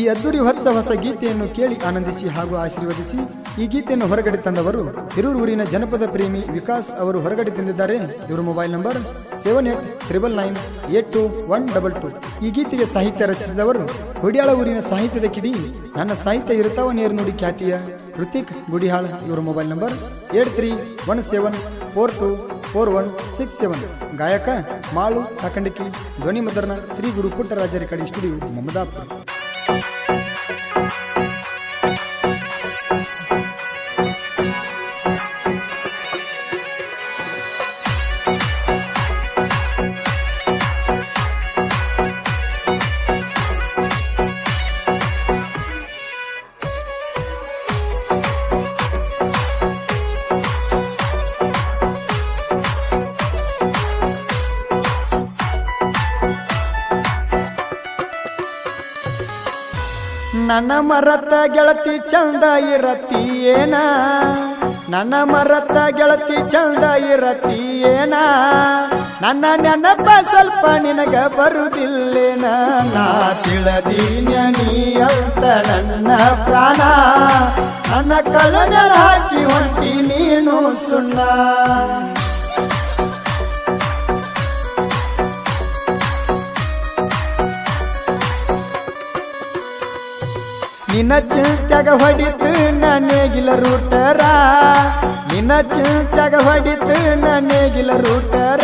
ಈ ಅದ್ದೂರಿ ಹೊಸ ಗೀತೆಯನ್ನು ಕೇಳಿ ಆನಂದಿಸಿ ಹಾಗೂ ಆಶೀರ್ವದಿಸಿ ಈ ಗೀತೆಯನ್ನು ಹೊರಗಡೆ ತಂದವರು ಹಿರೂರು ಊರಿನ ಜನಪದ ಪ್ರೇಮಿ ವಿಕಾಸ್ ಅವರು ಹೊರಗಡೆ ತಂದಿದ್ದಾರೆ. ಇವರ ಮೊಬೈಲ್ ನಂಬರ್ 7899982122. ಈ ಗೀತೆಗೆ ಸಾಹಿತ್ಯ ರಚಿಸಿದವರು ಗುಡಿಯಾಳ ಊರಿನ ಸಾಹಿತ್ಯದ ಕಿಡಿ ನನ್ನ ಸಾಹಿತ್ಯ ಇರುತ್ತಾವ ನೇರು ನುಡಿ ಖ್ಯಾತಿಯ ಋತಿಕ್ ಗುಡಿಹಾಳ್. ಇವರ ಮೊಬೈಲ್ ನಂಬರ್ 8317424167. ಗಾಯಕ ಮಾಳು ಕಾಕಂಡಕಿ. ಧ್ವನಿ ಮುದ್ರಣ ಶ್ರೀ ಗುರು ಪುಟ್ಟರಾಜ ರೆಕಾರ್ಡಿಂಗ್ ಸ್ಟುಡಿಯೋ ಮಮದಾಪುರ. ನನ್ನ ಮರತ ಗೆಳತಿ ಚಂದ ಇರತಿ ಏನ, ನನ್ನ ಮರತ ಗೆಳತಿ ಚಂದ ಇರತಿ ಏನ, ನನ್ನ ನೆನಪ ಸ್ವಲ್ಪ ನಿನಗ ಬರುದಿಲ್ಲೇನ. ನಾ ತಿಳಿದೀನ ನೀ ಅಂತ ನನ್ನ ಪ್ರಾಣ, ನನ್ನ ಕಳನ ಹಾಕಿ ಹೊಂಟಿ ನೀನು ಸುಣ್ಣ. ನಿನ್ನ ಚಿಂತ್ಯಾಗ ಹೊಡಿತು ನನೇಗಿಲ ರೂಟರ, ನಿನ್ನ ಚಿಂತ್ಯಾಗ ಹೊಡಿತು ನನೇಗಿಲ ರೂಟರ.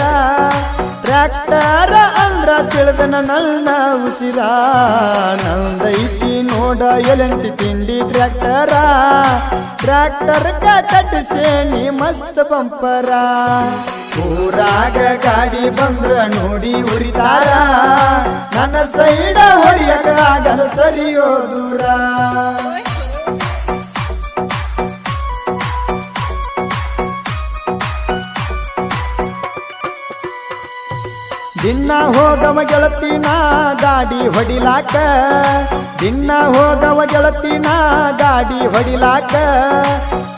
ಟ್ರ್ಯಾಕ್ಟರ ಅಂದ್ರ ತಿಳಿದ ನನ್ನ ಉಸಿರ, ನಂದೈತಿ ನೋಡ ಎಲೆಂಟಿ ತಿಂಡಿ ಟ್ರ್ಯಾಕ್ಟರ. ಟ್ರ್ಯಾಕ್ಟರ್ಗ ಕಟ್ಟಿಸೇನಿ ಮಸ್ತ್ ಬಂಪರ, ಊರಾಗ ಗಾಡಿ ಬಂದ್ರ ನೋಡಿ ಉರಿತಾರ. ನನ್ನ ಸೈಡ ಹೊಡಿಯಕ ಆಗಲ ಸರಿಯೋ ದೂರ. ದಿನ ಹೋಗವ ಗೆಳತಿನ ಗಾಡಿ ಹೊಡಿಲಾಕ, ದಿನ ಹೋಗವ ಗೆಳತಿನ ಗಾಡಿ ಹೊಡಿಲಾಕ.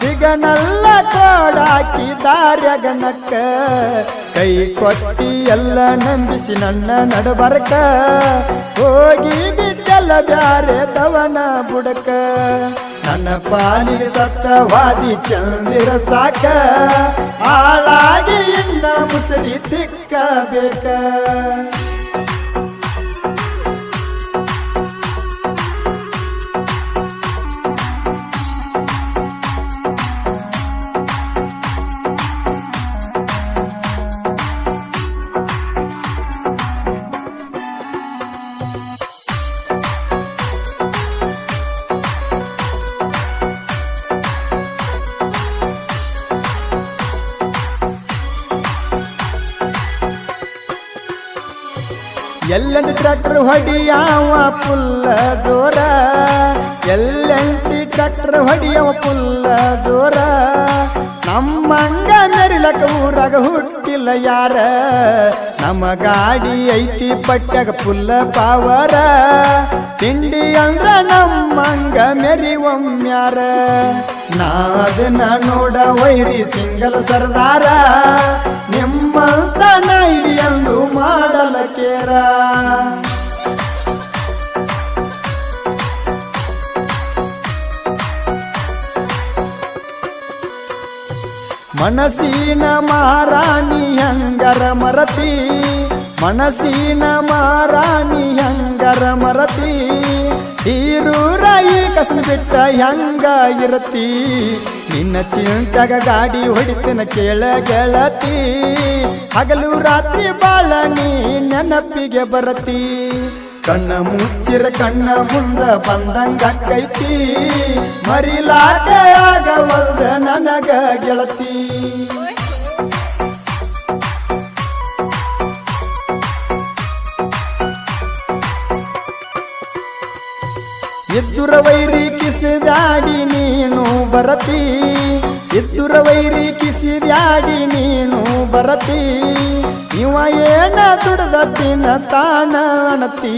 ಸಿಗನಲ್ಲ ಕೋಡಾಕಿ ದಾರ್ಯಗನಕ್ಕ, ಕೈ ಕೊಟ್ಟಿ ಎಲ್ಲ ನಂಬಿಸಿ ನನ್ನ ನಡಬರ್ಕ. ಹೋಗಿ ಬಿಟ್ಟೆಲ್ಲ ಬ್ಯಾರೆ ದವನ ಬುಡಕ, ನನ್ನ ಪಾಲಿಗೆ ಸತ್ತವಾದಿ ಚಂದಿರ ಸಾಕ. ಹಾಳಾಗಿ ಇನ್ನ ಮುಸರಿ ತಿಕ್ಕಬೇಕ. ಎಲ್ಲಂಟಿ ಟ್ರ್ಯಾಕ್ಟರ್ ಹೊಡಿಯಾವ ಪುಲ್ಲ ಜೋರ, ಎಲ್ಲಂಟಿ ಟ್ರ್ಯಾಕ್ಟರ್ ಹೊಡಿಯವ ಪುಲ್ಲ ಜೋರ. ನಮ್ಮಂಗ ಮೆರಿಲಕ ಊರಾಗ ಹುಟ್ಟಿಲ್ಲ ಯಾರ, ನಮ್ಮ ಗಾಡಿ ಐತಿ ಪಟ್ಟಾಗ ಪುಲ್ಲ ಪಾವರ. ತಿಂಡಿ ಅಂದ್ರ ನಮ್ಮಂಗ ಮೆರಿ ಒಮ್ಮ್ಯಾರ, ನಾವದನ್ನ ನೋಡ ವೈರಿ ಸಿಂಗಲ್ ಸರ್ದಾರ. ನಿಮ್ಮಂತ ನೈಡಿ ಎಂದು ಮಾಡಲ ಕೇರ. ಮನಸ್ಸಿನ ಮಾರಾಣಿ ಹಂಗರ ಮರತಿ, ಮನಸ್ಸಿನ ಮಾರಾಣಿ ಹಂಗರ ಮರತಿ. ಹೀರೂರಾಯಿ ಕಸನ ಬಿಟ್ಟ ಹೆಂಗ ಇರತಿ, ನಿನ್ನ ಚಿಂತ್ಯಾಗ ಗಾಡಿ ಹೊಡಿತನ ಕೇಳ ಗೆಳತಿ. ಹಗಲು ರಾತ್ರಿ ಬಾಳ ನೀ ನೆನಪಿಗೆ ಬರತಿ, ಕಣ್ಣ ಮುಚ್ಚಿರ ಕಣ್ಣ ಮುಂದ ಬಂದಂಗೈತಿ. ಮರಿಲಾಕ ಆಗವಲ್ದ ನನಗ ಗೆಳತಿ. ಇದ್ದುರ ವೈರಿ ಕಿಸಿದಾಡಿ ನೀನು ಬರತಿ, ಇದ್ದುರ ವೈರಿ ಕಿಸಿದಾಡಿ ನೀನು ಬರತಿ. ಇವ ಏನ ದುಡ್ದ ತಿನ್ನ ತಾನ ಅಣತಿ,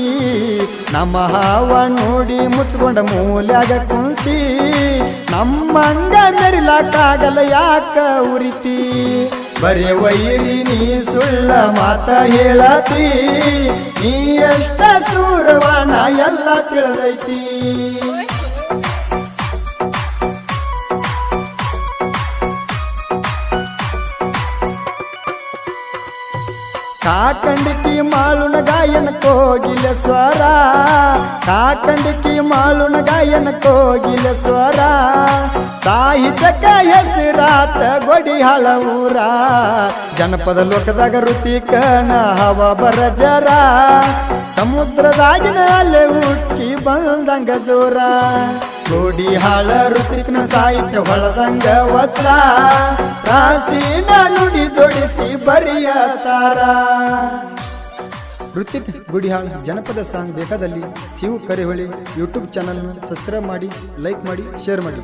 ನಮ್ಮ ಹಾವ ನೋಡಿ ಮುಚ್ಕೊಂಡ ಮೂಲ್ಯಾಗ ಕುಂತಿ. ನಮ್ಮಂಗ ಮೆರಿಲಾಕಾಗಲ್ಲ ಯಾಕ ಉರಿತಿ, ಬರೇ ವೈರಿ ನೀ ಸುಳ್ಳ ಮಾತ ಹೇಳತಿ ನೀ ಎಷ್ಟ ಸೂರವಾಣ ಎಲ್ಲ ತಿಳಿದೈತಿ ಕಾಕಂಡಿಕಿ ಮಾಳುನ ಗಾಯನ ಕೋಗಿಲ ಸ್ವರ ಕಾಕಂಡಿಕಿ ಮಾಳುನ ಗಾಯನ ಕೋಗಿಲ ಸ್ವರ ಸಾಹಿತ್ಯಕ ಹೆಸರಾತ ಗೊಡಿಹಾಳ ಊರ ಜನಪದ ಲೋಕದಾಗ ಋತಿಕನ ಹವ ಬರಜರ ಸಮುದ್ರದಾಗಿನ ಅಲೆ ಹುಟ್ಟಿ ಬಂದಂಗ ಜೋರ ಗೋಡಿಹಾಳ ಋತಿಕನ ಸಾಹಿತ್ಯ ಹೊಳದಂಗ ವತ್ರ ರಾಸಿನ ನುಡಿ ಜೋಡಿಸಿ ಬರಿಯತಾರ ಋತಿಕ್ ಗುಡಿಹಾಳ್ ಜನಪದ ಸಾಂಗ್ ಬೇಕಾದಲ್ಲಿ ಶಿವ ಕರೆಹೊಳಿ ಯೂಟ್ಯೂಬ್ ಚಾನಲ್ನ ಸಬ್ಸ್ಕ್ರೈಬ್ ಮಾಡಿ ಲೈಕ್ ಮಾಡಿ ಶೇರ್ ಮಾಡಿ